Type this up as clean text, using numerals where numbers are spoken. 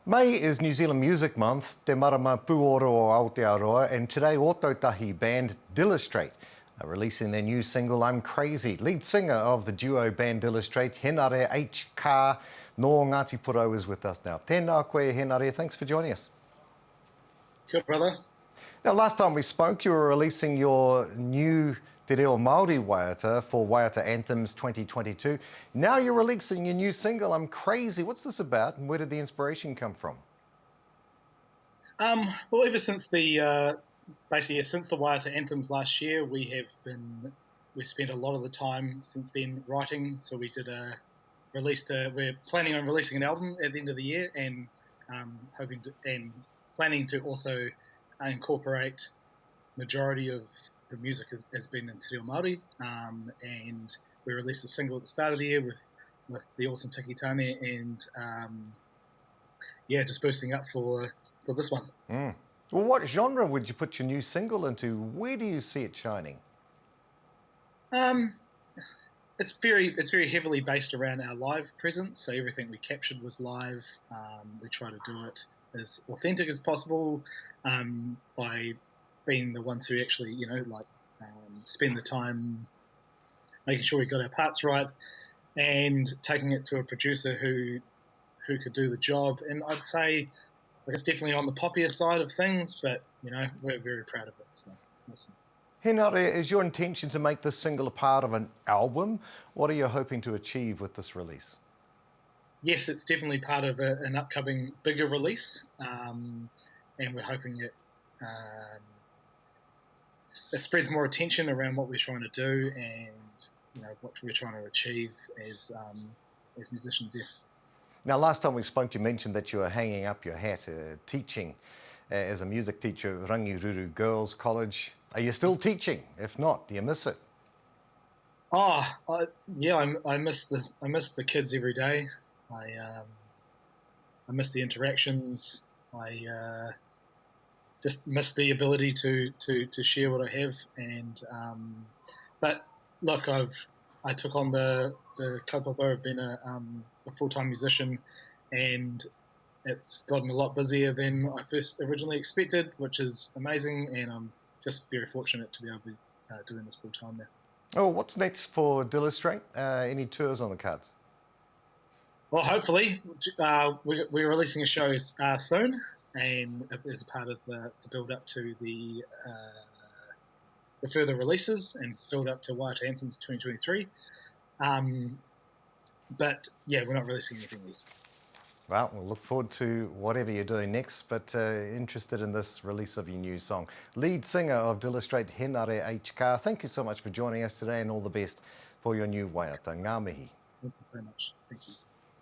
May is New Zealand Music Month, Te Marama Puoro o Aotearoa, and today Ōtautahi band Dillastrate are releasing their new single I'm Crazy. Lead singer of the duo band Dillastrate, Henare Kaa no Ngāti Puoro is with us now. Tēnā koe, Henare, thanks for joining us. Kia brother. Now, last time we spoke, you were releasing your new Te Reo Māori waiata for Waiata Anthems 2022. Now you're releasing your new single, I'm Crazy. What's this about and where did the inspiration come from? Well, ever since the since the Waiata Anthems last year, we spent a lot of the time since then writing. So we we're planning on releasing an album at the end of the year, and planning to also incorporate majority of the music has been in Te Reo Māori, and we released a single at the start of the year with the awesome Tiki Tane, and just boosting up for this one. Well, what genre would you put your new single into? Where do you see it shining? It's very heavily based around our live presence. So everything we captured was live. We try to do it as authentic as possible by being the ones who actually, spend the time making sure we got our parts right and taking it to a producer who could do the job. And I'd say it's definitely on the poppier side of things, but we're very proud of it. So awesome. Henare, is your intention to make this single a part of an album? What are you hoping to achieve with this release? Yes, it's definitely part of an upcoming bigger release, and we're hoping it spreads more attention around what we're trying to do and what we're trying to achieve as musicians. Yeah. Now, last time we spoke, you mentioned that you were hanging up your hat, teaching as a music teacher at Rangiruru Girls College. Are you still teaching? If not, do you miss it? I miss this. I miss the kids every day. I miss the interactions. I just miss the ability to share what I have. And but look, I took on the kaupapa of being a full-time musician, and it's gotten a lot busier than I first originally expected, which is amazing. And I'm just very fortunate to be able to be doing this full-time now. Oh, what's next for Dillastrate? Any tours on the cards? Well, hopefully, we're releasing a show soon, and as a part of the build-up to the further releases and build-up to Waiata Anthems 2023. But yeah, we're not releasing anything yet. Well, we'll look forward to whatever you're doing next, but interested in this release of your new song. Lead singer of Dillastrate, Henare Kaa, thank you so much for joining us today and all the best for your new waiata. Ngā mihi. Thank you very much. Thank you.